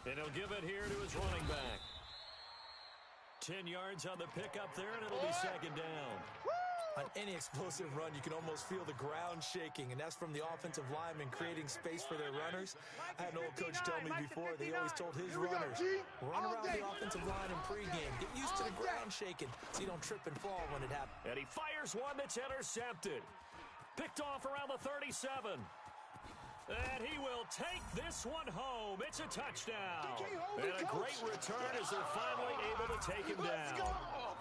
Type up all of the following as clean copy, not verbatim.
And he'll give it here to his running back. 10 yards on the pickup there, and it'll be second down. On any explosive run, you can almost feel the ground shaking, and that's from the offensive linemen creating space for their runners. I had an old coach tell me before, they always told his runners, run around the offensive line in pregame. Get used to the ground shaking so you don't trip and fall when it happens. And he fires one that's intercepted. Picked off around the 37. And he will take this one home. It's a touchdown. And a great return as they're finally able to take him down.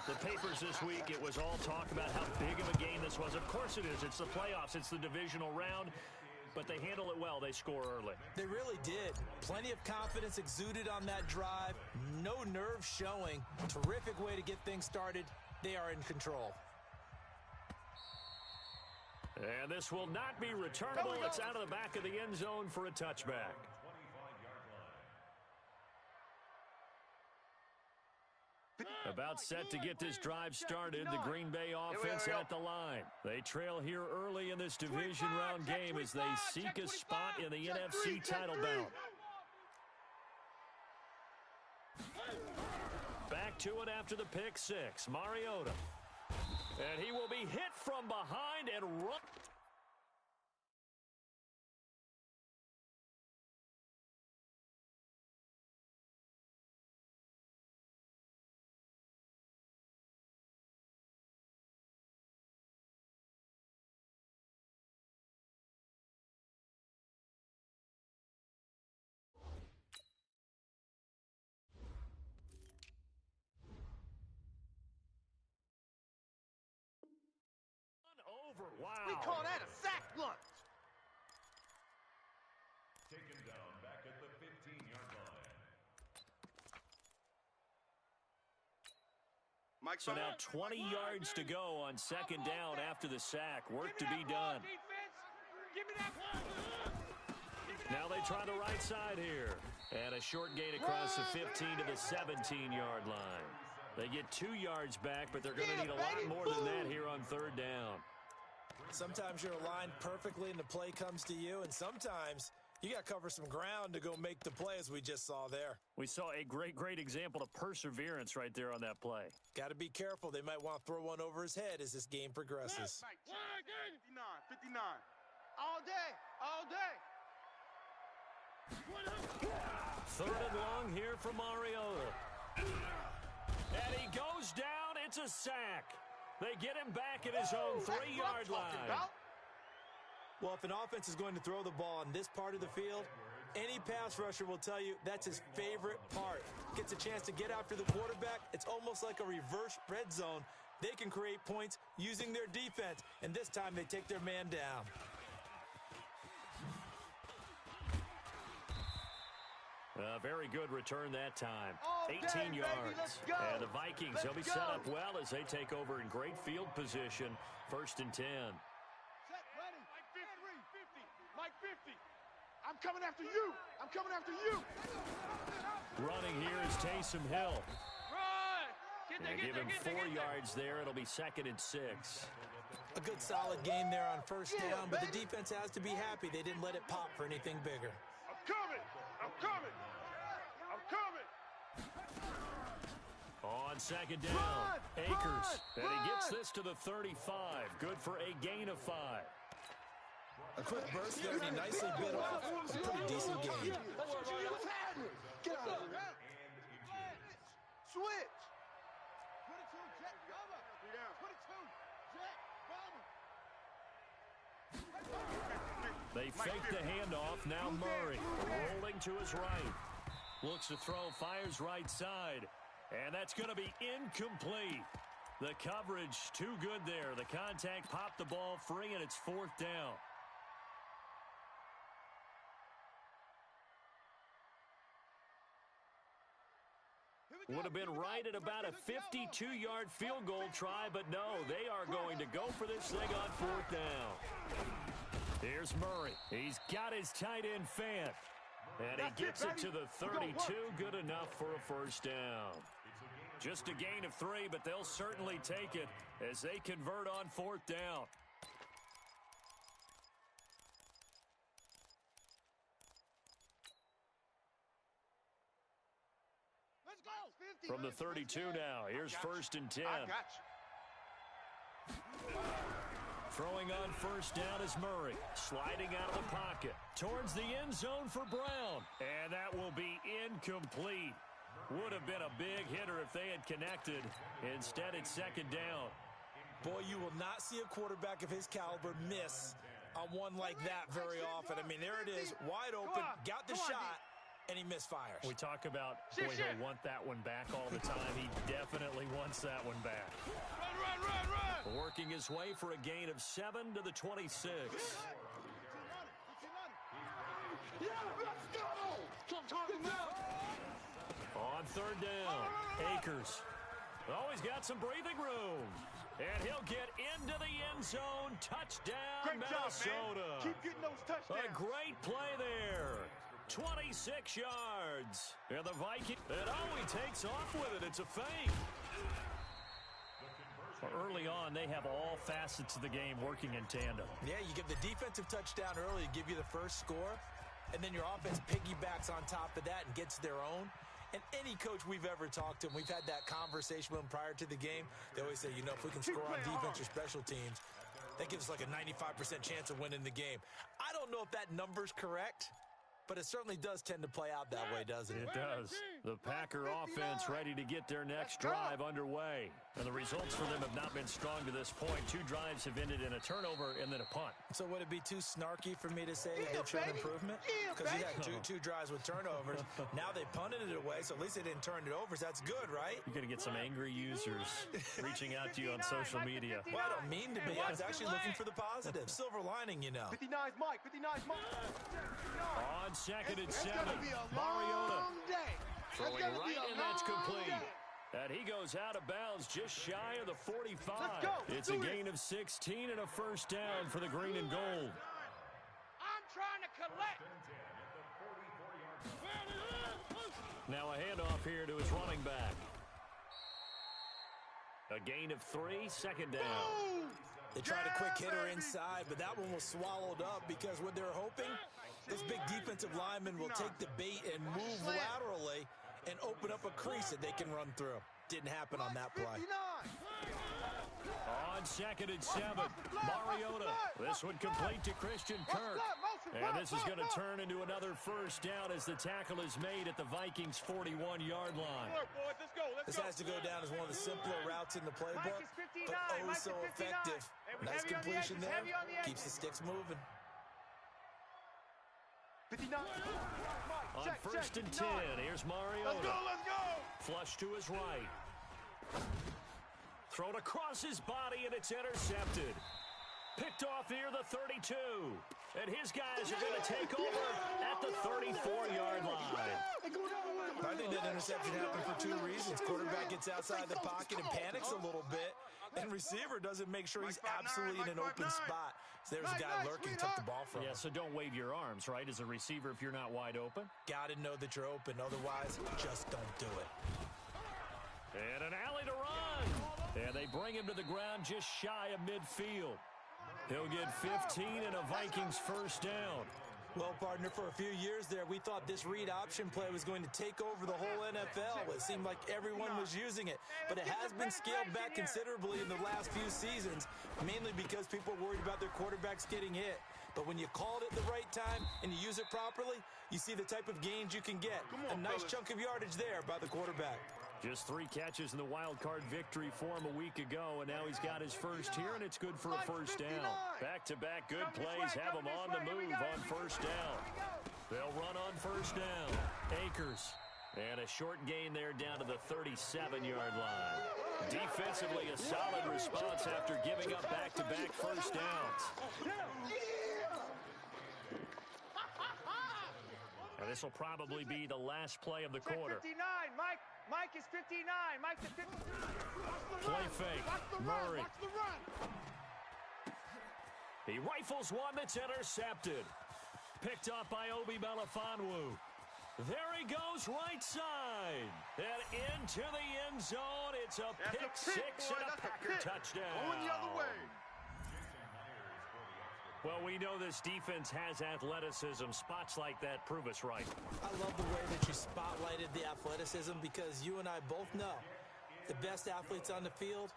The papers this week, it was all talk about how big of a game this was. Of course it is. It's the playoffs. It's the divisional round. But they handle it well. They score early. They really did. Plenty of confidence exuded on that drive. No nerve showing. Terrific way to get things started. They are in control. And this will not be returnable. It's out of the back of the end zone for a touchback. About set to get this drive started. The Green Bay offense at the line. They trail here early in this division round game as they seek a spot in the NFC title bout. Back to it after the pick six. Mariota. And he will be hit from behind and run. Wow. We call that a sack lunch. Taken down back at the 15-yard line. So now 20 yards to go on second down after the sack. Work to be done. Now they try the right side here. And a short gain across the 15 to the 17-yard line. They get 2 yards back, but they're going to need a lot more than that here on third down. Sometimes you're aligned perfectly and the play comes to you, and sometimes you got to cover some ground to go make the play, as we just saw there. We saw a great example of perseverance right there on that play. Got to be careful. They might want to throw one over his head as this game progresses. 59. All day. Third and long here for Mariota. And he goes down. It's a sack. They get him back at his own 3-yard line. Well, if an offense is going to throw the ball on this part of the field, any pass rusher will tell you that's his favorite part. Gets a chance to get after the quarterback. It's almost like a reverse red zone. They can create points using their defense, and this time they take their man down. A very good return that time. 18 yards. And the Vikings, they'll be set up well as they take over in great field position. 1st and 10. Set, ready. Mike 50. I'm coming after you. Running here is Taysom Hill. Run. And give him 4 yards there. It'll be 2nd and 6. A good solid game there on first down, but the defense has to be happy they didn't let it pop for anything bigger. I'm coming. On second down, Akers. And he gets this to the 35. Good for a gain of 5. A quick burst there, and he nicely bit off a pretty decent game. Get out of here. Switch. 22, jet cover. 22, jet bomber. They fake the handoff. Now Murray rolling to his right. Looks to throw, fires right side. And that's going to be incomplete. The coverage too good there. The contact popped the ball free, and it's 4th down. Would have been right at about a 52-yard field goal try, but no, they are going to go for this thing on 4th down. Here's Murray. He's got his tight end Fant. And he gets it to the 32. Good enough for a 1st down. Just a gain of 3, but they'll certainly take it as they convert on 4th down. From the 32 now, here's 1st and 10. I got you. Throwing on 1st down is Murray. Sliding out of the pocket towards the end zone for Brown. And that will be incomplete. Would have been a big hitter if they had connected. Instead, it's 2nd down. Boy, you will not see a quarterback of his caliber miss on one like that very often. I mean, there it is, wide open, got the shot, and he misfires. We talk about, boy, he'll want that one back all the time. He definitely wants that one back. Run. Working his way for a gain of 7 to the 26. Yeah, let's go. On 3rd down, Akers. Oh, he's got some breathing room. And he'll get into the end zone. Touchdown, Great Minnesota. job, man. Keep getting those touchdowns. A great play there. 26 yards. And the Vikings, and he takes off with it. It's a fake. Early on, they have all facets of the game working in tandem. Yeah, you give the defensive touchdown early, give you the first score, and then your offense piggybacks on top of that and gets their own. And any coach we've ever talked to, and we've had that conversation with them prior to the game, they always say, you know, if we can score on defense or special teams, that gives us like a 95% chance of winning the game. I don't know if that number's correct, but it certainly does tend to play out that way, doesn't it? It does. The Packer offense ready to get their next drive underway. And the results for them have not been strong to this point. 2 drives have ended in a turnover and then a punt. So would it be too snarky for me to say that they've shown improvement? Because you had two drives with turnovers. Now they punted it away, so at least they didn't turn it over. So that's good, right? You're going to get some angry users reaching out to you on social media. Well, I don't mean to be. I was actually looking for the positive. Silver lining, you know. 59's Mike. 59's Mike. On 2nd and 7, It's going to be a Mariota long day. throwing right, and that's complete. And he goes out of bounds just shy of the 45. Let's go. It's a gain of 16 and a 1st down for the green and gold. I'm trying to collect. Now a handoff here to his running back. A gain of 3, 2nd down. They tried a quick hitter inside, but that one was swallowed up because what they're hoping, this big defensive lineman will take the bait and move laterally and open up a crease that they can run through. Didn't happen on that play. On 2nd and 7, Mariota. This one complete to Christian Kirk. And this is going to turn into another 1st down as the tackle is made at the Vikings' 41-yard line. This has to go down as one of the simpler routes in the playbook, but oh so effective. Nice completion there. Keeps the sticks moving. 59. On 1st and 10, here's Mariota. Let's go. Flush to his right. Thrown across his body, and it's intercepted. Picked off near the 32. And his guys are going to take over at the 34-yard line. I think that interception happened for 2 reasons. Quarterback gets outside the pocket and panics a little bit, and receiver doesn't make sure he's absolutely in an open spot. So there's a guy lurking, took the ball from him. Yeah, so don't wave your arms, right, as a receiver if you're not wide open. Got to know that you're open. Otherwise, just don't do it. And an alley to run. And they bring him to the ground just shy of midfield. He'll get 15 and a Vikings 1st down. Well, partner, for a few years there, we thought this read option play was going to take over the whole NFL. It seemed like everyone was using it, but it has been scaled back considerably in the last few seasons, mainly because people are worried about their quarterbacks getting hit. But when you call it at the right time and you use it properly, you see the type of gains you can get. A nice chunk of yardage there by the quarterback. Just 3 catches in the wild card victory for him a week ago, and now he's got his first here, and it's good for a 1st down. Back-to-back good plays have him on the move on 1st down. They'll run on 1st down. Akers. And a short gain there down to the 37-yard line. Defensively, a solid response after giving up back-to-back 1st downs. And this will probably be the last play of the quarter. 59, Mike is 59. Mike is 59. Play fake. Murray. Watch the run. He rifles one that's intercepted. Picked off by Obi Melifonwu. There he goes right side. And into the end zone. It's a pick 6 and a Packer touchdown. Going the other way. Well, we know this defense has athleticism. Spots like that prove us right. I love the way that you spotlighted the athleticism because you and I both know the best athletes on the field,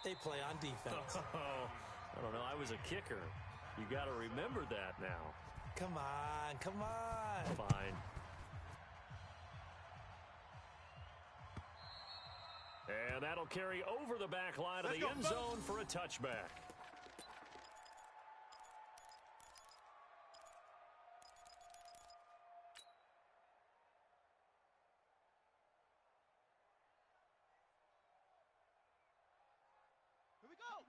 they play on defense. I don't know. I was a kicker. You got to remember that now. Come on, come on. Fine. And that'll carry over the back line of the end zone for a touchback.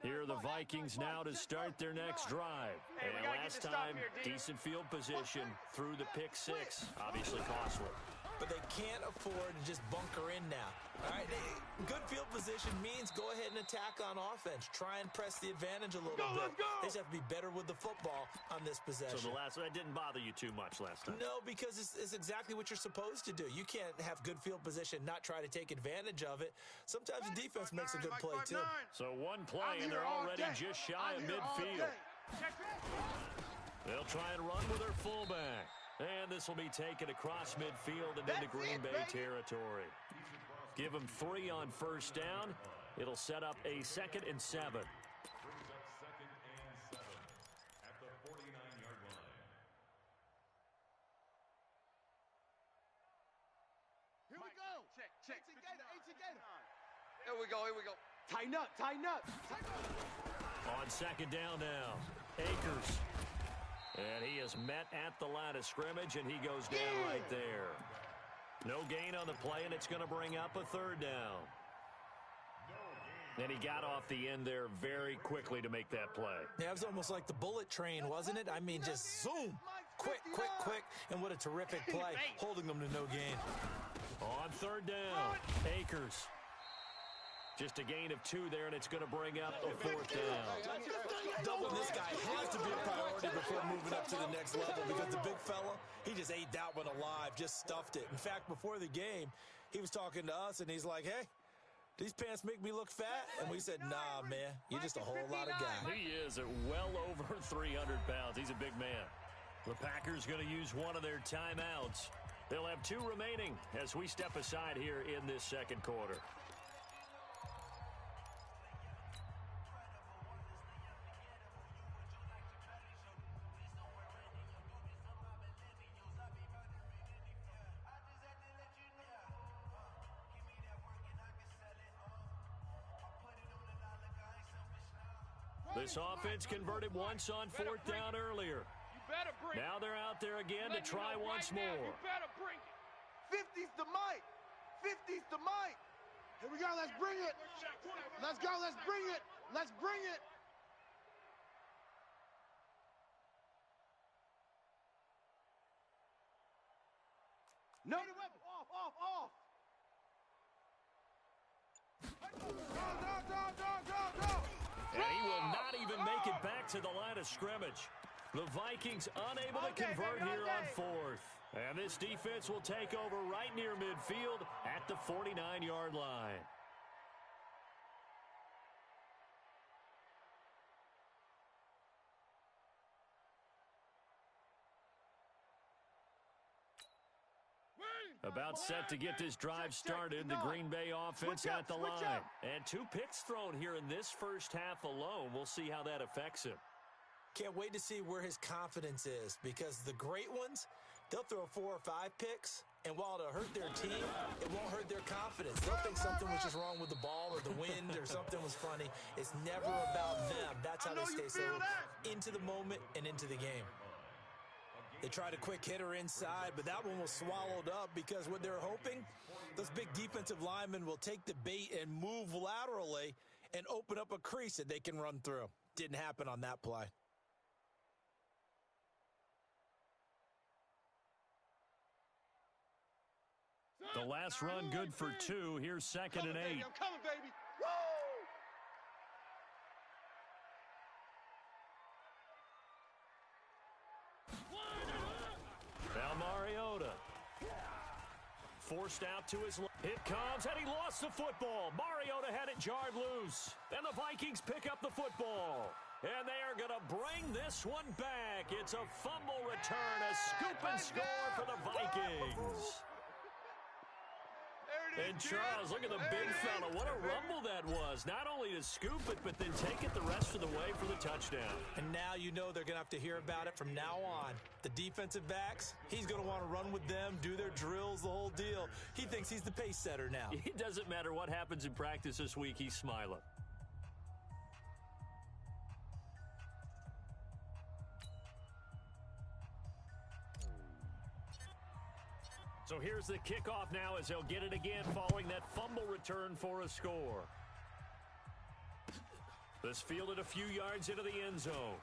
Here are the Vikings now to start their next drive. And last time, decent field position through the pick six. Obviously costly. But they can't afford to just bunker in now. All right, good field position means go ahead and attack on offense. Try and press the advantage a little bit. They just have to be better with the football on this possession. So that didn't bother you too much last time? No, because it's exactly what you're supposed to do. You can't have good field position, not try to take advantage of it. Sometimes the defense makes a good play, too. So one play, and they're already just shy of midfield. They'll try and run with their fullback. And this will be taken across midfield and into Green Bay territory. Give them 3 on first down. It'll set up a 2nd and 7. Brings up 2nd and 7 at the 49-yard line. Here we go. Check. Here we go. Tighten up. On 2nd down now, Akers. And he is met at the line of scrimmage, and he goes down right there. No gain on the play, and it's going to bring up a 3rd down. And he got off the end there very quickly to make that play. Yeah, it was almost like the bullet train, wasn't it? I mean, just zoom. Quick. And what a terrific play, holding them to no gain. On 3rd down, Akers. Just a gain of 2 there, and it's going to bring up a 4th down. Doubling this guy has to be a priority before moving up to the next level because the big fella, he just ate that one alive, just stuffed it. In fact, before the game, he was talking to us, and he's like, hey, these pants make me look fat? And we said, nah, man, you're just a whole lot of guy. He is at well over 300 pounds. He's a big man. The Packers going to use one of their timeouts. They'll have 2 remaining as we step aside here in this 2nd quarter. This offense converted once on 4th down earlier. Now they're out there again to try once more. You better bring it. 50's the mic. 50's the mic. Here we go. Let's bring it. Let's go. Let's bring it. Let's bring it. No. Off. Go. And he will not even make it back to the line of scrimmage. The Vikings unable to convert here on 4th. And this defense will take over right near midfield at the 49-yard line. About set to get this drive started, the Green Bay offense at the line. And 2 picks thrown here in this first half alone. We'll see how that affects him. Can't wait to see where his confidence is because the great ones, they'll throw 4 or 5 picks, and while it'll hurt their team, it won't hurt their confidence. They'll think something was just wrong with the ball or the wind or something was funny. It's never about them. That's how they stay so into the moment and into the game. They tried a quick hitter inside, but that one was swallowed up because what they're hoping, those big defensive linemen will take the bait and move laterally and open up a crease that they can run through. Didn't happen on that play. The last run good for 2. Here's 2nd and 8. I'm coming, baby. Woo! Now Mariota. Forced out to his left. It comes, and he lost the football. Mariota had it jarred loose. And the Vikings pick up the football. And they are going to bring this one back. It's a fumble return, a scoop and score for the Vikings. And Charles, look at the big fella. What a rumble that was. Not only to scoop it, but then take it the rest of the way for the touchdown. And now you know they're going to have to hear about it from now on. The defensive backs, he's going to want to run with them, do their drills, the whole deal. He thinks he's the pace setter now. It doesn't matter what happens in practice this week. He's smiling. So here's the kickoff now as they'll get it again following that fumble return for a score. This fielded a few yards into the end zone.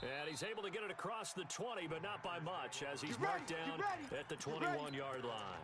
And he's able to get it across the 20, but not by much as he's marked down at the 21-yard line.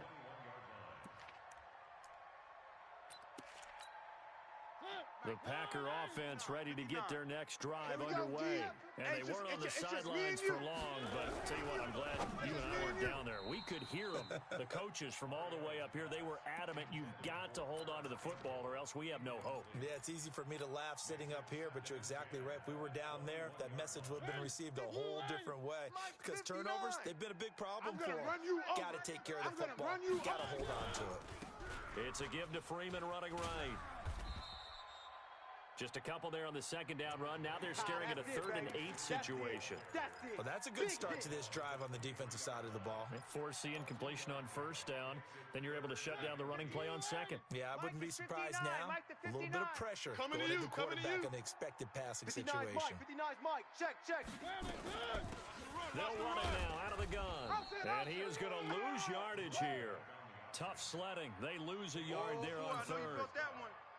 The Packer offense ready to get their next drive underway. And they weren't on the sidelines for long, but I'll tell you what, I'm glad you and I weren't down there. We could hear them, the coaches from all the way up here. They were adamant, you've got to hold on to the football or else we have no hope. Yeah, it's easy for me to laugh sitting up here, but you're exactly right. If we were down there, that message would have been received a whole different way. Because turnovers, they've been a big problem for them. Got to take care of the football. Got to hold on to it. It's a give to Freeman running right. Just a couple there on the second down run. Now they're staring at a 3rd and 8 situation. Well, that's a good start to this drive on the defensive side of the ball. Force the incompletion on first down. Then you're able to shut down the running play on second. Yeah, I wouldn't be surprised now. A little bit of pressure going into the quarterback in the expected passing situation. 59's Mike. Check. They'll run it now out of the gun. And he is going to lose yardage here. Tough sledding. They lose a yard there on 3rd.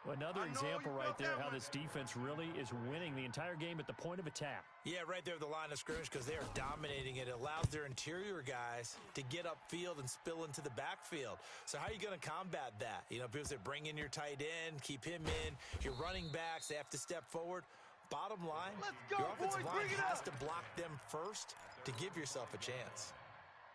Another example right there how this defense really is winning the entire game at the point of attack. Yeah, right there at the line of scrimmage because they are dominating it. It allows their interior guys to get upfield and spill into the backfield. So how are you going to combat that? You know, people say bring in your tight end, keep him in. Your running backs, they have to step forward. Bottom line, your offensive line has to block them first to give yourself a chance.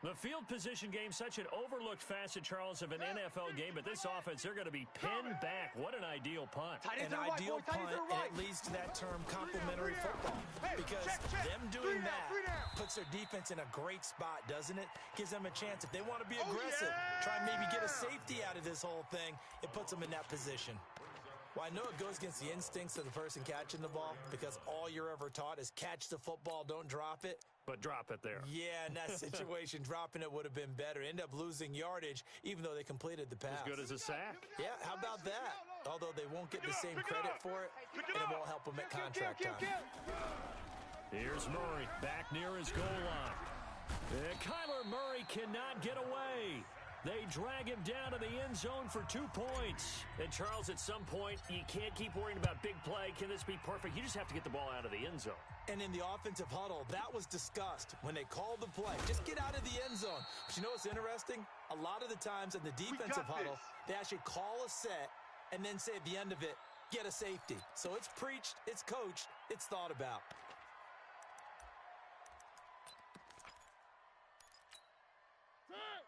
The field position game, such an overlooked facet, Charles, of an NFL game, but this offense, they're going to be pinned back. What an ideal punt. An ideal punt, and it leads to that term complementary football. Because them doing that puts their defense in a great spot, doesn't it? Gives them a chance. If they want to be aggressive, try and maybe get a safety out of this whole thing, it puts them in that position. Well, I know it goes against the instincts of the person catching the ball because all you're ever taught is catch the football, don't drop it. But drop it there. Yeah, in that situation, dropping it would have been better. End up losing yardage, even though they completed the pass. As good as a sack. Yeah, how about that? Although they won't get the same credit for it, and it won't help them at contract time. Here's Murray, back near his goal line. Kyler Murray cannot get away. They drag him down to the end zone for 2 points. And, Charles, at some point, you can't keep worrying about big play. Can this be perfect? You just have to get the ball out of the end zone. And in the offensive huddle, that was discussed when they called the play. Just get out of the end zone. But you know what's interesting? A lot of the times in the defensive huddle, they actually call a set and then say at the end of it, get a safety. So it's preached, it's coached, it's thought about.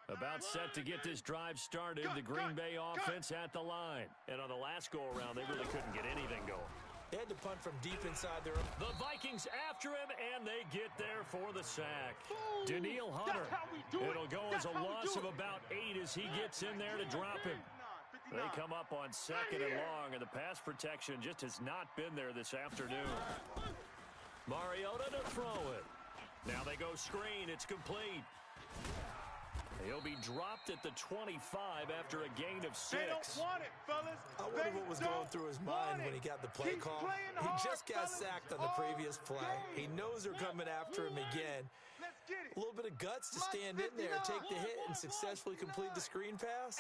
About set to get this drive started, the Green Bay offense at the line. And on the last go-around, they really couldn't get anything going. They had to punt from deep inside their... The Vikings after him, and they get there for the sack. Danielle Hunter. It'll go as a loss of about 8 as he gets in there to drop him. They come up on 2nd and long, and the pass protection just has not been there this afternoon. Mariota to throw it. Now they go screen. It's complete. He'll be dropped at the 25 after a gain of 6. They don't want it, fellas. I wonder what was going through his mind when he got the play call. He just got sacked on the previous play. He knows they're coming after him again. A little bit of guts to stand in there, take the hit, and successfully complete the screen pass.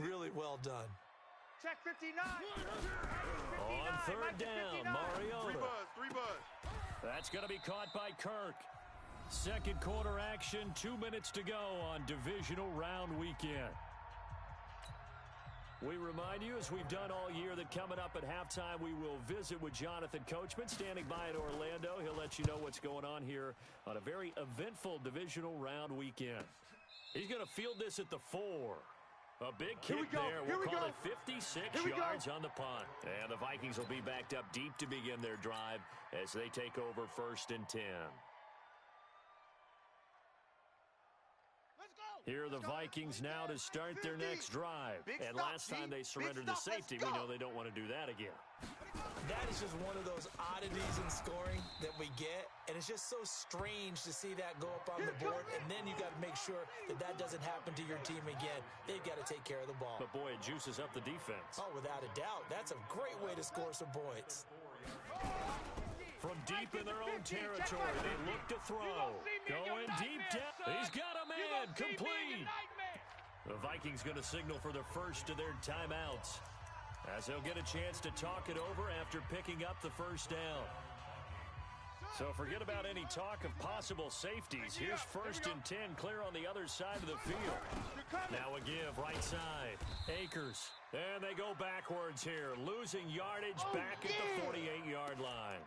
Really well done. Check 59. On 3rd down, Mariota. Three buzz. That's going to be caught by Kirk. Second quarter action, 2 minutes to go on divisional round weekend. We remind you, as we've done all year, that coming up at halftime, we will visit with Jonathan Coachman, standing by in Orlando. He'll let you know what's going on here on a very eventful divisional round weekend. He's going to field this at the 4. A big kick there. We'll call it 56 yards on the punt. And the Vikings will be backed up deep to begin their drive as they take over 1st and 10. Here are the Vikings now to start their next drive. And last time they surrendered to safety, we know they don't want to do that again. That is just one of those oddities in scoring that we get, and it's just so strange to see that go up on the board, and then you got to make sure that that doesn't happen to your team again. They've got to take care of the ball. But, boy, it juices up the defense. Oh, without a doubt. That's a great way to score some points. From deep in their own territory, they look to throw. Going deep down. He's got a man. Complete. The Vikings going to signal for the first of their timeouts, as they'll get a chance to talk it over after picking up the first down. So forget about any talk of possible safeties. Here's 1st and 10, clear on the other side of the field. Now a give, right side. Akers. And they go backwards here, losing yardage back at the 48-yard line.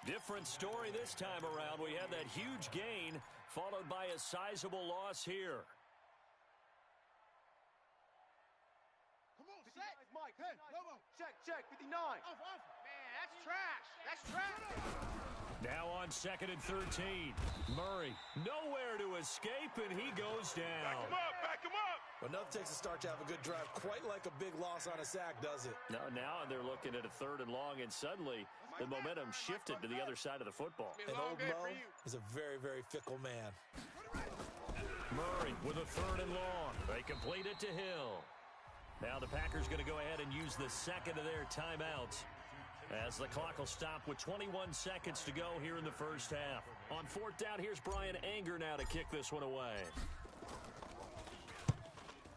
Different story this time around. We had that huge gain, followed by a sizable loss here. Mike, hey, Lobo. Check, 59. Off. Man, that's trash. That's trash. Now on 2nd and 13. Murray, nowhere to escape, and he goes down. Back him up. Enough takes a start to have a good drive. Quite like a big loss on a sack, does it? Now they're looking at a 3rd and long, and suddenly the momentum shifted to the other side of the football. And old Mo is a very, very fickle man. Murray with a 3rd and long. They complete it to Hill. Now the Packers going to go ahead and use the second of their timeouts, as the clock will stop with 21 seconds to go here in the first half. On 4th down, here's Brian Anger now to kick this one away.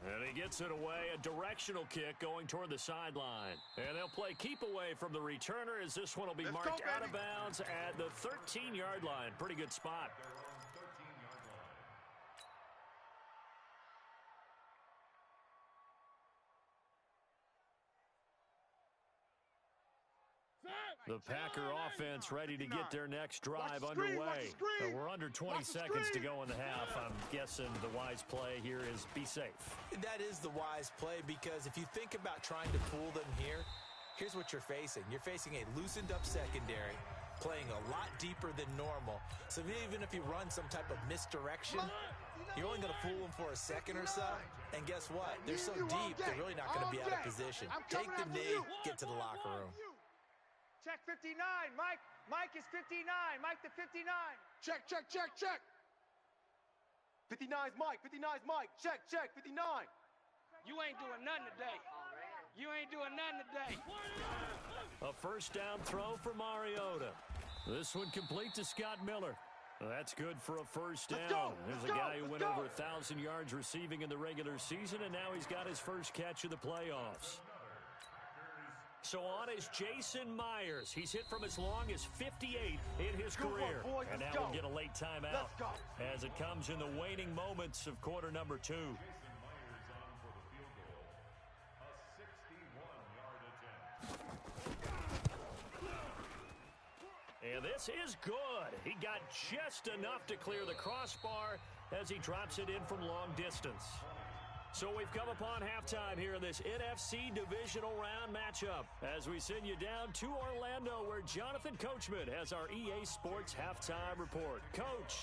And he gets it away, a directional kick going toward the sideline. And they'll play keep away from the returner, as this one will be marked out of bounds at the 13-yard line. Pretty good spot. The Packer offense ready to get their next drive underway. We're under 20 seconds to go in the half. I'm guessing the wise play here is be safe. That is the wise play, because if you think about trying to fool them here, here's what you're facing. You're facing a loosened up secondary, playing a lot deeper than normal. So even if you run some type of misdirection, you're only going to fool them for a second or so. And guess what? They're so deep, they're really not going to be out of position. Take the knee, get to the locker room. Check 59, Mike. Mike is 59. Mike to 59. Check. 59's Mike. 59's Mike. Check. 59. You ain't doing nothing today. You ain't doing nothing today. A first down throw for Mariota. This one complete to Scott Miller. That's good for a first down. There's a guy who went over 1,000 yards receiving in the regular season, and now he's got his first catch of the playoffs. So on is Jason Myers. He's hit from as long as 58 in his career. And now we'll get a late timeout as it comes in the waning moments of quarter number 2. And this is good. He got just enough to clear the crossbar as he drops it in from long distance. So we've come upon halftime here in this NFC Divisional Round matchup as we send you down to Orlando, where Jonathan Coachman has our EA Sports Halftime Report. Coach,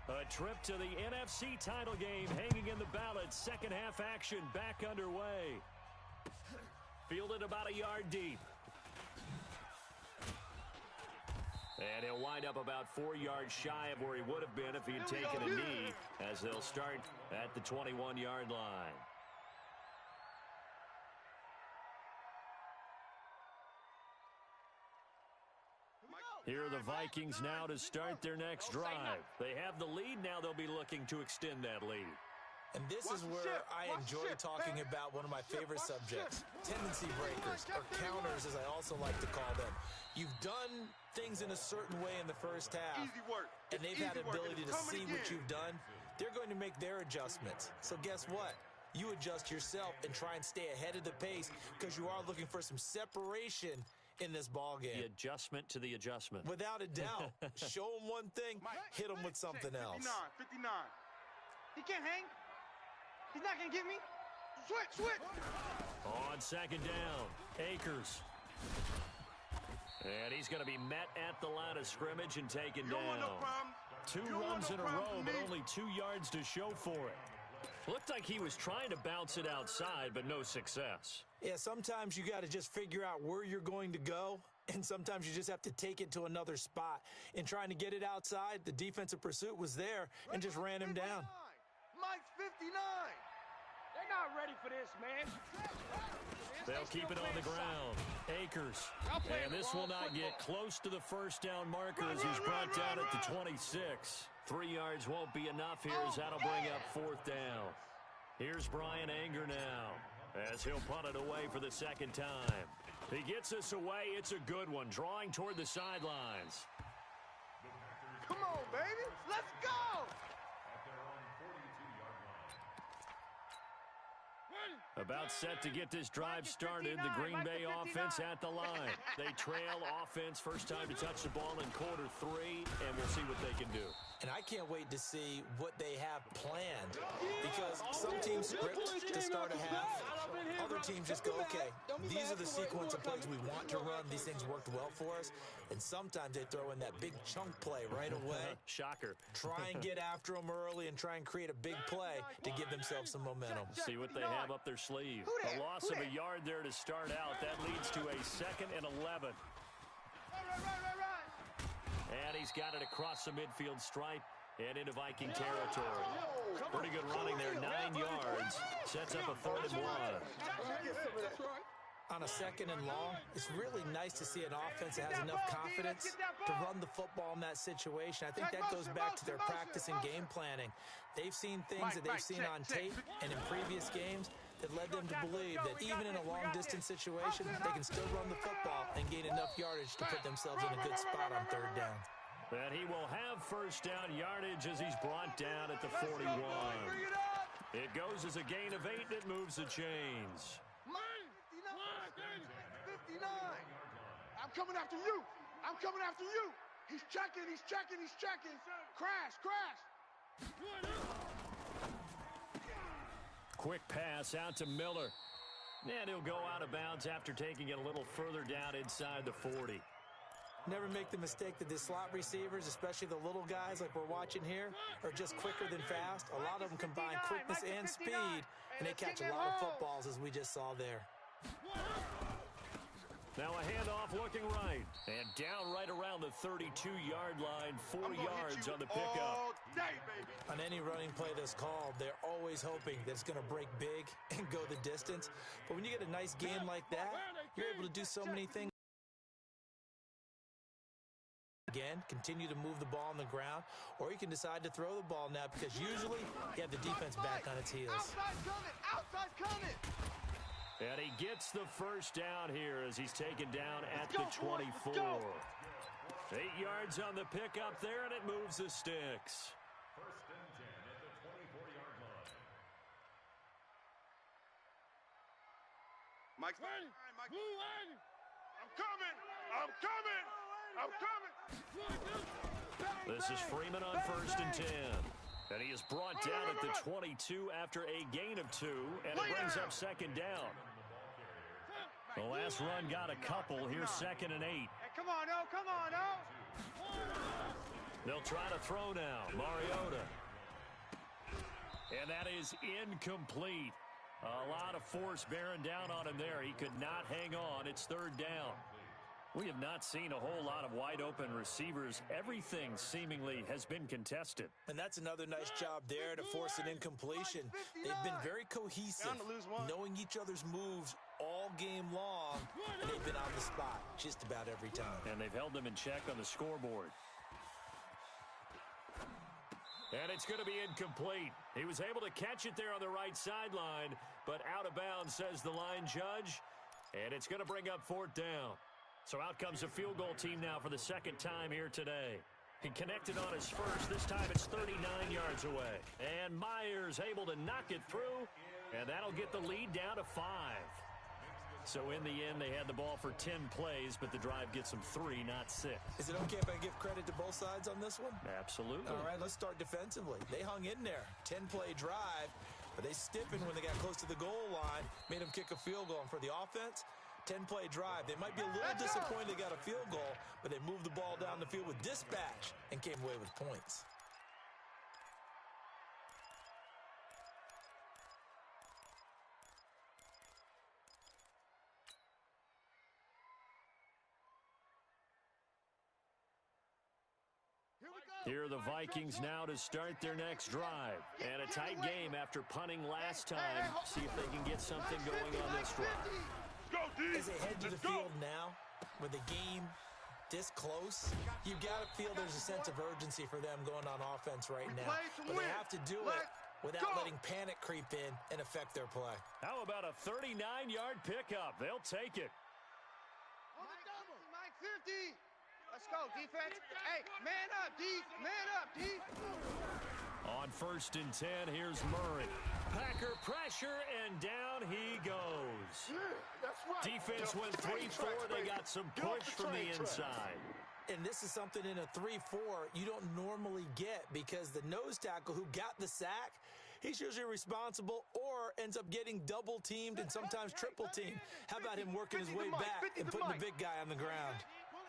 a trip to the NFC title game hanging in the balance. Second half action back underway. Fielded about a yard deep. And he'll wind up about 4 yards shy of where he would have been if he had taken a knee, as they'll start at the 21-yard line. Here are the Vikings now to start their next drive. They have the lead now. They'll be looking to extend that lead. And this is where I enjoy talking about one of my favorite subjects, tendency breakers, or counters as I also like to call them. You've done things in a certain way in the first half, and they've had the ability to see what you've done. They're going to make their adjustments. So guess what? You adjust yourself and try and stay ahead of the pace, because you are looking for some separation in this ball game. The adjustment to the adjustment. Without a doubt. Show them one thing, hit them with something else. 59. He can't hang. He's not going to get me. Switch. On second down, Akers. And he's going to be met at the line of scrimmage and taken down. Two runs in a row, but only 2 yards to show for it. Looked like he was trying to bounce it outside, but no success. Yeah, sometimes you got to just figure out where you're going to go, and sometimes you just have to take it to another spot. In trying to get it outside, the defensive pursuit was there and just ran him down. Mike's 59. They're not ready for this, man. They'll keep it on the ground. Akers. And this will not get close to the first down marker as he's brought down at the 26. 3 yards won't be enough here as that'll bring up fourth down. Here's Brian Anger now as he'll punt it away for the second time. He gets us away. It's a good one, drawing toward the sidelines. Come on, baby. Let's go. About set to get this drive started. The Green Bay offense at the line. They trail offense. First time to touch the ball in quarter 3, and we'll see what they can do. And I can't wait to see what they have planned, because some teams script to start a half. Other teams just go, okay, these are the sequence of plays we want to run. These things worked well for us. And sometimes they throw in that big chunk play right away. Shocker. Try and get after them early and try and create a big play to give themselves some momentum. See what they have up their sleeve. A loss of a yard there to start out. That leads to a 2nd and 11. And he's got it across the midfield stripe and into Viking territory. Pretty good running there, 9 yards. Sets up a 3rd and 1. On a 2nd and long, it's really nice to see an offense that has enough confidence to run the football in that situation. I think that goes back to their practice and game planning. They've seen things that they've seen on tape and in previous games that led them to believe that even in a long-distance situation, they can still run the football and gain enough yardage to put themselves in a good spot on 3rd down. And he will have first down yardage as he's brought down at the 41. It goes as a gain of 8, and it moves the chains. 59. I'm coming after you. I'm coming after you. He's checking. Crash. Quick pass out to Miller. And he'll go out of bounds after taking it a little further down inside the 40. Never make the mistake that the slot receivers, especially the little guys like we're watching here, are just quicker than fast. A lot of them combine quickness and speed, and they catch a lot of footballs, as we just saw there. Now a handoff looking right. And down right around the 32-yard line, 4 yards on the pickup. On any running play that's called, they're always hoping that it's going to break big and go the distance. But when you get a nice game like that, you're able to do so many things. Again, continue to move the ball on the ground, or you can decide to throw the ball now, because usually you have the defense back on its heels. Outside coming. And he gets the first down here as he's taken down at the 24. 8 yards on the pickup there, and it moves the sticks. 1st and 10 at the 24-yard line. Mike's Ready. Mike. Blue line. I'm coming. This is Freeman on 1st and 10. And he is brought down at the 22 after a gain of 2, and it brings up 2nd down. The last run got a couple. Here's 2nd and 8. Hey, come on, O. They'll try to throw now. Mariota. And that is incomplete. A lot of force bearing down on him there. He could not hang on. It's 3rd down. We have not seen a whole lot of wide-open receivers. Everything seemingly has been contested. And that's another nice job there to force an incompletion. They've been very cohesive, knowing each other's moves all game long, and they've been on the spot just about every time. And they've held them in check on the scoreboard. And it's going to be incomplete. He was able to catch it there on the right sideline, but out of bounds, says the line judge. And it's going to bring up 4th down. So out comes a field goal team now for the 2nd time here today. He connected on his first. This time it's 39 yards away. And Myers able to knock it through, and that'll get the lead down to 5. So in the end, they had the ball for 10 plays, but the drive gets them 3, not 6. Is it okay if I give credit to both sides on this one? Absolutely. All right, let's start defensively. They hung in there. 10-play drive. But they stiffened when they got close to the goal line, made them kick a field goal. And for the offense, 10-play drive. They might be a little disappointed they got a field goal, but they moved the ball down the field with dispatch and came away with points. Here are the Vikings now to start their next drive. And a tight game after punting last time. See if they can get something going on this drive. As they head to the field now, with the game this close, you've got to feel there's a sense of urgency for them going on offense right now. But they have to do it without letting panic creep in and affect their play. How about a 39-yard pickup? They'll take it. Mike 50. Let's go, defense. Hey, man up, D. Man up, D. On 1st and 10, here's Murray. Packer pressure, and down he goes. Yeah, that's right. Defense went 3-4. They got some push from the inside. And this is something in a 3-4 you don't normally get because the nose tackle who got the sack, he's usually responsible or ends up getting double-teamed and sometimes triple-teamed. How about him working his way back and putting the big guy on the ground?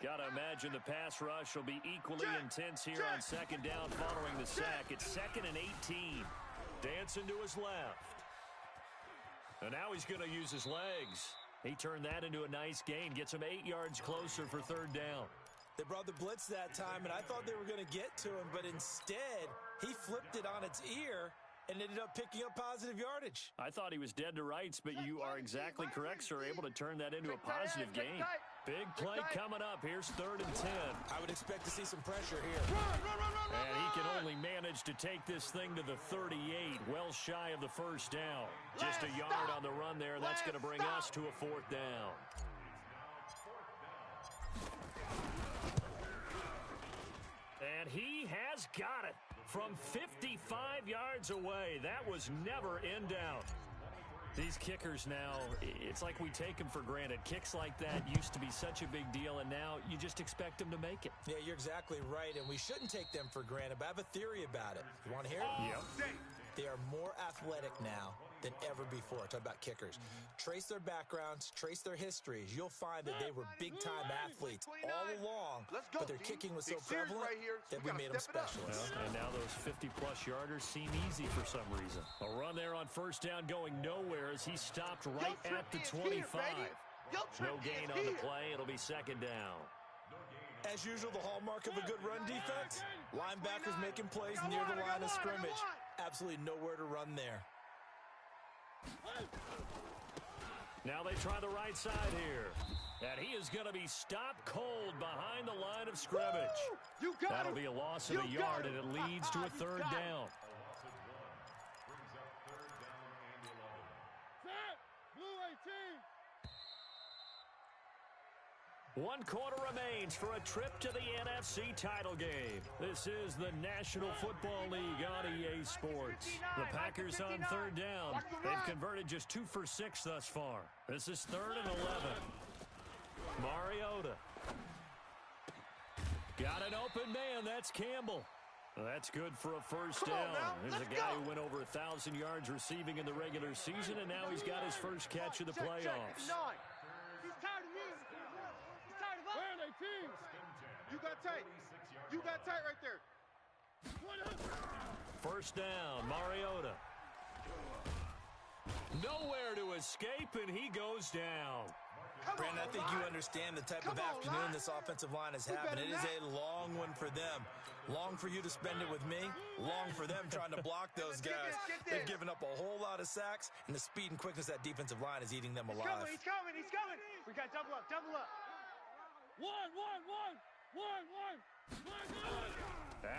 Got to imagine the pass rush will be equally intense here on 2nd down following the sack. It's 2nd and 18. Dancing to his left. And now he's going to use his legs. He turned that into a nice gain. Gets him 8 yards closer for 3rd down. They brought the blitz that time, and I thought they were going to get to him, but instead, he flipped it on its ear and ended up picking up positive yardage. I thought he was dead to rights, but you are exactly correct, sir. Able to turn that into a positive gain. Big play coming up. Here's 3rd and 10. I would expect to see some pressure here. And he can only manage to take this thing to the 38, well shy of the 1st down. Just a yard on the run there. That's going to bring us to a 4th down. And he has got it from 55 yards away. That was never in doubt. These kickers now, it's like we take them for granted. Kicks like that used to be such a big deal, and now you just expect them to make it. Yeah, you're exactly right, and we shouldn't take them for granted, but I have a theory about it. You want to hear it? Yep. They are more athletic now than ever before. Talk about kickers. Trace their backgrounds, trace their histories. You'll find that they were big-time athletes all along, but their kicking was so prevalent that we made them specialists. Well, and now those 50-plus yarders seem easy for some reason. A run there on 1st down going nowhere as he stopped right at the 25. No gain on the play. It'll be 2nd down. As usual, the hallmark of a good run defense, linebackers making plays near the line of scrimmage. Absolutely nowhere to run there. Now they try the right side here. And he is going to be stopped cold behind the line of scrimmage. That'll be a loss of a yard, and it leads to a 3rd down. One quarter remains for a trip to the NFC title game. This is the National Football League on EA Sports. The Packers on 3rd down. They've converted just 2 for 6 thus far. This is 3rd and 11. Mariota. Got an open man. That's Campbell. That's good for a 1st down. There's a guy who went over 1,000 yards receiving in the regular season, and now he's got his first catch of the playoffs. He's tired of me. He's tired of us. Where are they, teams? You got tight. You got tight right there. 1st down, Mariota. Nowhere to escape, and he goes down. Brandon, I think you understand the type of afternoon this offensive line is having. It is a long one for them. Long for you to spend it with me. Long for them trying to block those guys. They've given up a whole lot of sacks, and the speed and quickness of that defensive line is eating them alive. He's coming. We got double up. One.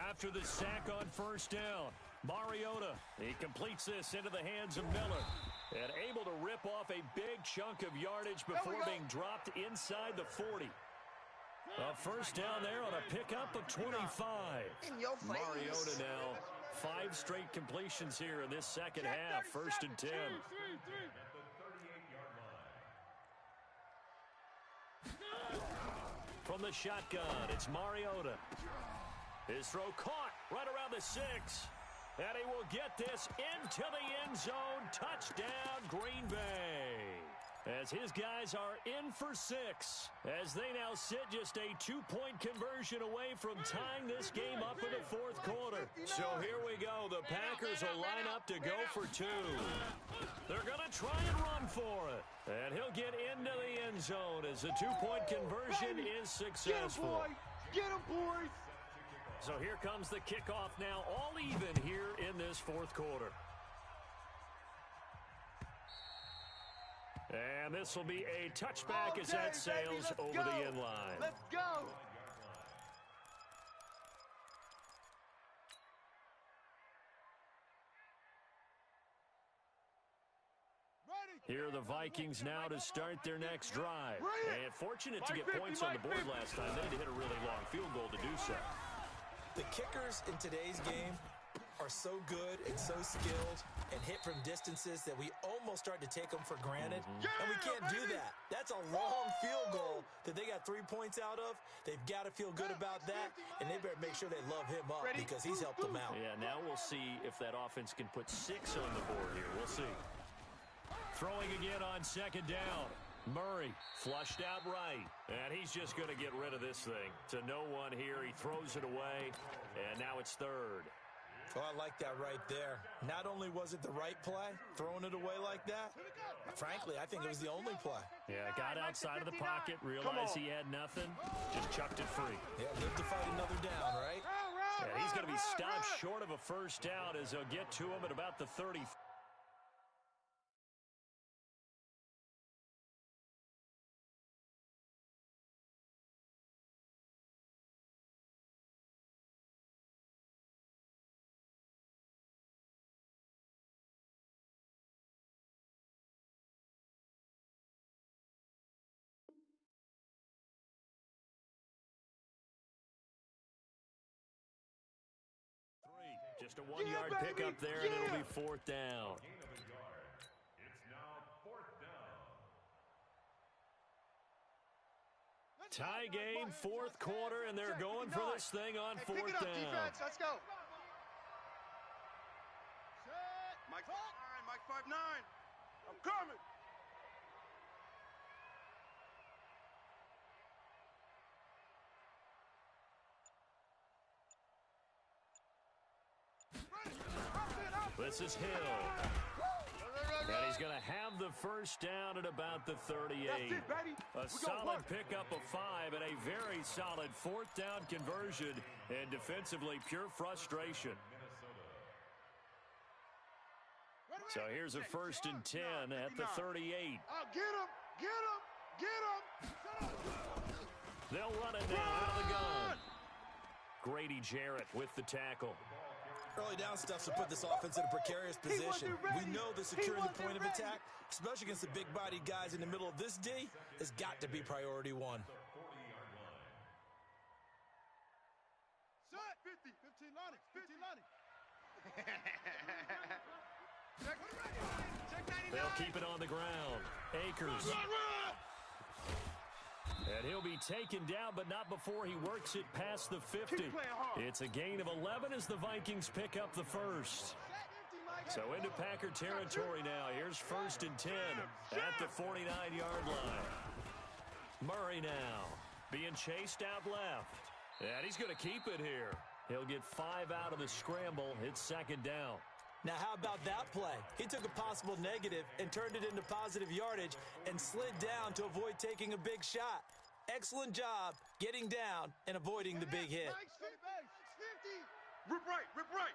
After the sack on 1st down, Mariota, he completes this into the hands of Miller. And able to rip off a big chunk of yardage before being dropped inside the 40. A 1st down there on a pickup of 25. Mariota now, 5 straight completions here in this second half. 1st and 10. From the shotgun, it's Mariota. His throw caught right around the 6. And he will get this into the end zone. Touchdown, Green Bay. As his guys are in for 6. As they now sit just a 2-point conversion away from tying this game up in the fourth quarter. So here we go. The Packers will line up to go for 2. They're going to try and run for it. And he'll get into the end zone as the 2-point conversion is successful. Get him, boys! So here comes the kickoff now, all even here in this fourth quarter. And this will be a touchback as that sails over the end line. Let's go! Here are the Vikings now to start their next drive. And fortunate to get points on the board last time. They had to hit a really long field goal to do so. The kickers in today's game are so good and so skilled and hit from distances that we almost start to take them for granted. And we can't do that. That's a long field goal that they got 3 points out of. They've got to feel good about that, and they better make sure they love him up because he's helped them out. Yeah, now we'll see if that offense can put 6 on the board here. We'll see. Throwing again on second down. Murray flushed out right. And he's just going to get rid of this thing. To no one here. He throws it away. And now it's third. Oh, I like that right there. Not only was it the right play, throwing it away like that, frankly, I think it was the only play. Yeah, got outside of the pocket, realized he had nothing, just chucked it free. Yeah, live to fight another down, right? Yeah, he's going to be stopped short of a first down as they'll get to him at about the 30. Just a 1-yard pickup there, and it'll be fourth down. Gain of a yard. It's now fourth down. Tie game, fourth quarter, and they're going for this thing on fourth down. Defense, let's go. Mike 5'9", Mike 5'9". I'm coming. This is Hill. And he's going to have the first down at about the 38. A solid pickup of 5 and a very solid fourth down conversion. And defensively, pure frustration. So here's a 1st and 10 at the 38. Get him! Get him! Get him! They'll run it now out of the gun. Grady Jarrett with the tackle. Early down stuff's to put this offense in a precarious position. We know that securing the point of attack, especially against the big-bodied guys in the middle of this D, has got to be priority 1. Set! 50, 15, Lonnie, 15, Lonnie. They'll keep it on the ground. Akers. And he'll be taken down, but not before he works it past the 50. It's a gain of 11 as the Vikings pick up the first. So into Packer territory now. Here's 1st and 10 at the 49-yard line. Murray now being chased out left. And he's going to keep it here. He'll get 5 out of the scramble. It's 2nd down. Now, how about that play? He took a possible negative and turned it into positive yardage and slid down to avoid taking a big shot. Excellent job getting down and avoiding the big hit. Rip right, rip right.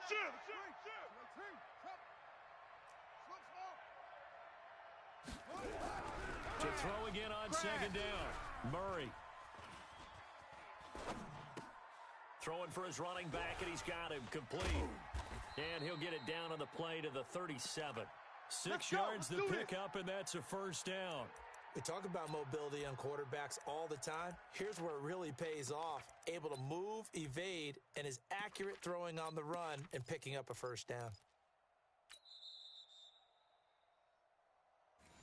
Shoot, To throw again on 2nd down. Murray. Throwing for his running back, and he's got him complete. And he'll get it down on the play to the 37. 6 yards to pick up, and that's a 1st down. We talk about mobility on quarterbacks all the time. Here's where it really pays off. Able to move, evade, and is accurate throwing on the run and picking up a 1st down.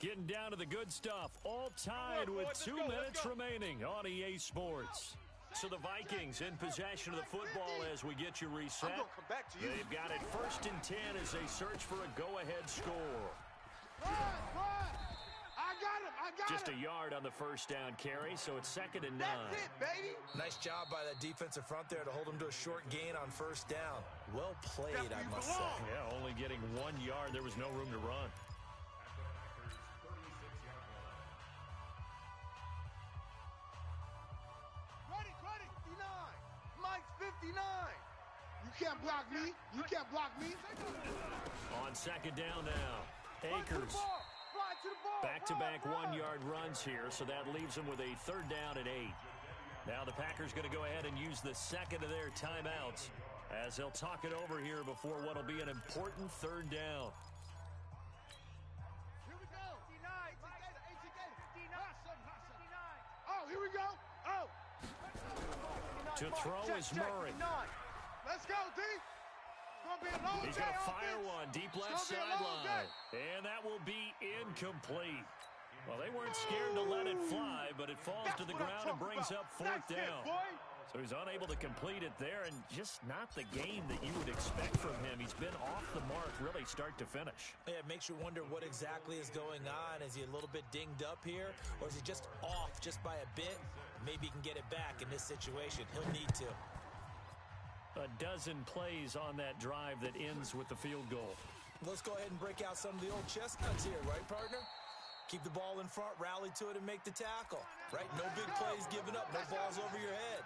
Getting down to the good stuff. All tied with 2 minutes remaining on EA Sports. So the Vikings in possession of the football as we get you reset. I'm gonna come back to you. They've got it 1st and 10 as they search for a go-ahead score. I got Just him. a yard on the first down carry, so it's 2nd and 9. That's it, baby. Nice job by that defensive front there to hold him to a short gain on 1st down. Well played, That's where I you must say. belong. Yeah, only getting 1 yard. There was no room to run. Ready. 59. Mike's 59. You can't block me. You can't block me. On 2nd down now. Akers. Fly to the ball. Back-to-back 1-yard runs here, so that leaves them with a 3rd down and 8. Now the Packers going to go ahead and use the second of their timeouts as they'll talk it over here before what will be an important 3rd down. Here we go. 59. Oh, here we go. Oh. To throw is Murray. Let's go, D. It's going to be a long He's day. going to fire one deep left It's gonna be a long sideline. day. And that will be incomplete. Well, they weren't scared to let it fly, but it falls to the ground and brings up 4th down. So he's unable to complete it there, and just not the game that you would expect from him. He's been off the mark really start to finish. Yeah, it makes you wonder what exactly is going on. Is he a little bit dinged up here, or is he just off just by a bit? Maybe he can get it back in this situation. He'll need to. A dozen plays on that drive that ends with the field goal. Let's go ahead and break out some of the old chestnuts here, right, partner? Keep the ball in front, rally to it, and make the tackle, right? No big plays given up, no balls over your head.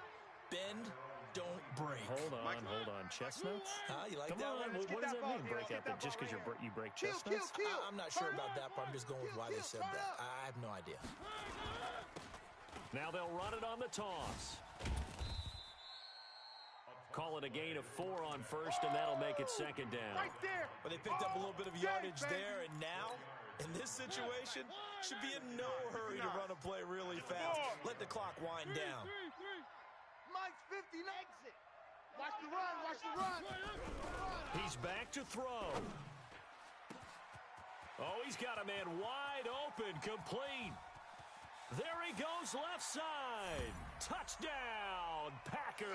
Bend, don't break. Hold on. Chestnuts? You like Come that on, one? what does that mean, break out? Just because you break chestnuts? I'm not sure about that, but I'm just going with why they said that. I have no idea. Now they'll run it on the toss. Call it a gain of 4 on 1st, and that'll make it 2nd down. Right there. But they picked up a little bit of yardage there, and now, in this situation, should be in no hurry to run a play really fast. Let the clock wind down. Mike's 59. Exit. Watch the run. He's back to throw. Oh, he's got a man wide open, complete. There he goes left side. Touchdown, Packers.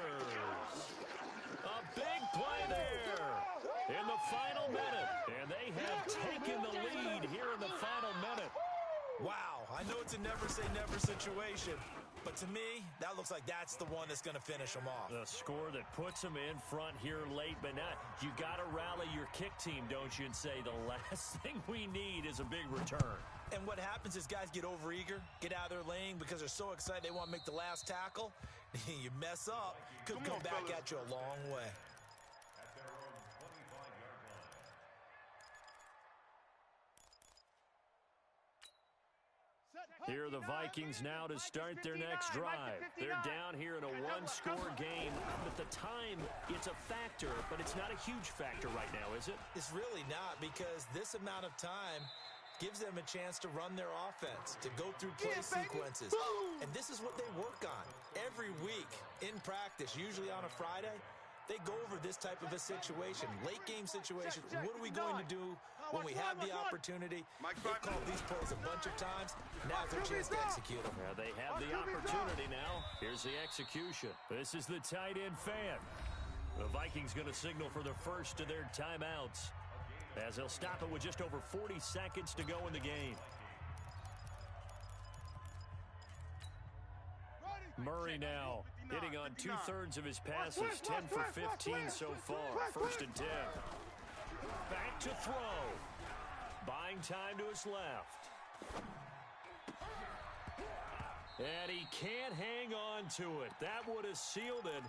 A big play there in the final minute. And they have taken the lead here in the final minute. Wow, I know it's a never-say-never situation, but to me, that looks like that's the one that's going to finish them off. The score that puts them in front here late, but now you got to rally your kick team, don't you, and say the last thing we need is a big return. And what happens is guys get overeager, get out of their lane because they're so excited they want to make the last tackle. You mess up, could come back at you a long way. Here are the Vikings now to start their next drive. They're down here in a one-score game. At the time, it's a factor, but it's not a huge factor right now, is it? It's really not, because this amount of time gives them a chance to run their offense, to go through play sequences. And this is what they work on every week in practice, usually on a Friday. They go over this type of a situation, late game situation. What are we going to do when we have the opportunity? They've called these plays a bunch of times. Now's their chance to execute them. Yeah, they have the opportunity now. Here's the execution. This is the tight end fan. The Vikings going to signal for the first of their timeouts as they'll stop it with just over 40 seconds to go in the game. Murray now hitting on 2/3 of his passes, 10 for 15 so far. 1st and 10. Back to throw. Buying time to his left. And he can't hang on to it. That would have sealed it.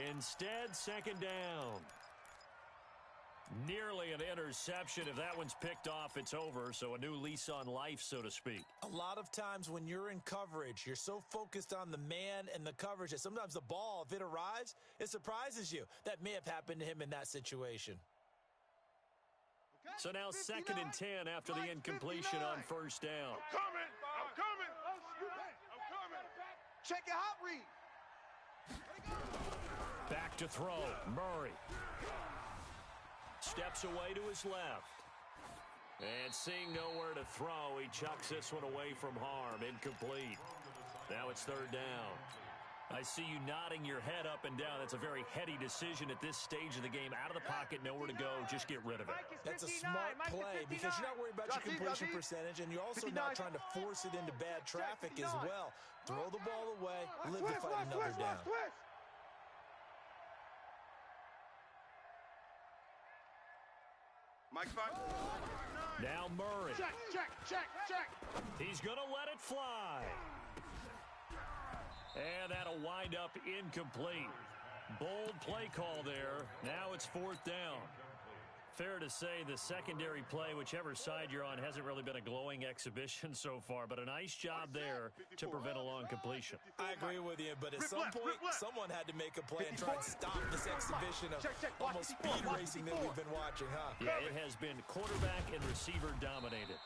Instead, 2nd down. Nearly an interception. If that one's picked off, it's over. So a new lease on life, so to speak. A lot of times when you're in coverage, you're so focused on the man and the coverage that sometimes the ball, if it arrives, it surprises you. That may have happened to him in that situation. So now 2nd and 10 after the incompletion on 1st down. I'm coming. Check it, hot read. Back to throw. Murray. Steps away to his left. And seeing nowhere to throw, he chucks this one away from harm. Incomplete. Now it's 3rd down. I I see you nodding your head up and down. That's a very heady decision at this stage of the game. Out of the pocket, nowhere to go. Just get rid of it. That's a smart play because you're not worried about your completion percentage, and you're also not trying to force it into bad traffic as well. Throw the ball away, live to fight another down. Mike 5. Now Murray. Check. He's going to let it fly. And that'll wind up incomplete. Bold play call there. Now it's fourth down. Fair to say the secondary play, whichever side you're on, hasn't really been a glowing exhibition so far, but a nice job there to prevent a long completion. I agree with you, but at some point, someone had to make a play and try and stop this exhibition of almost speed racing that we've been watching, huh? Yeah, it has been quarterback and receiver dominated.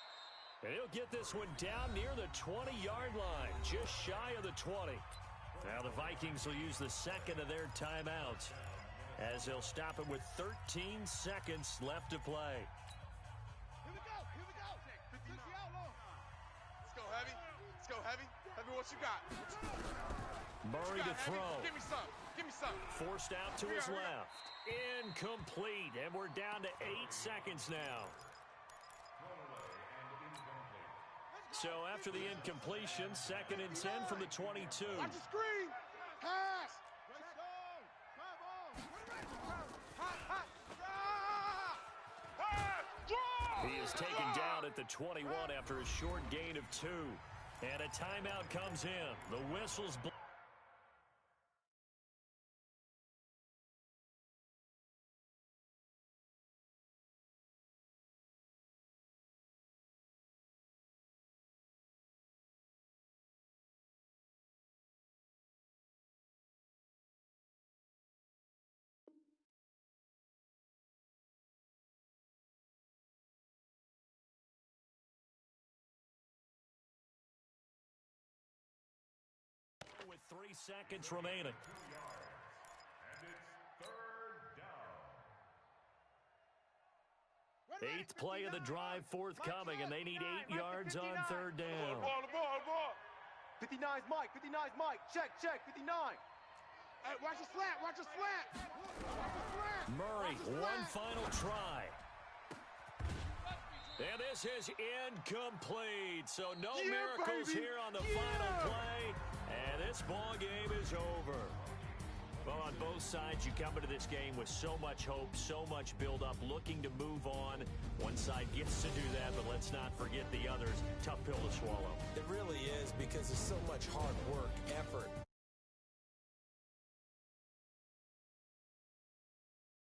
And he'll get this one down near the 20-yard line, just shy of the 20. Now the Vikings will use the second of their timeouts, as they'll stop it with 13 seconds left to play. Here we go. 50 outlaw. Let's go, Heavy. Heavy, what you got? Murray to throw. Give me some. Forced out to his left. Incomplete, and we're down to 8 seconds now. So after the incompletion, 2nd and 10 from the 22. Watch the screen. Pass. He is taken down at the 21 after a short gain of 2. And a timeout comes in. The whistle's blown. With 3 seconds remaining. Eighth play of the drive forthcoming, and they need 8 yards on 3rd down. Ball. 59's Mike. Check. 59. Hey, watch the slant. Murray, one final try. And this is incomplete. So no miracles here on the final play. And this ball game is over. Well, on both sides, you come into this game with so much hope, so much build-up, looking to move on. One side gets to do that, but let's not forget the others. Tough pill to swallow. It really is, because there's so much hard work, effort,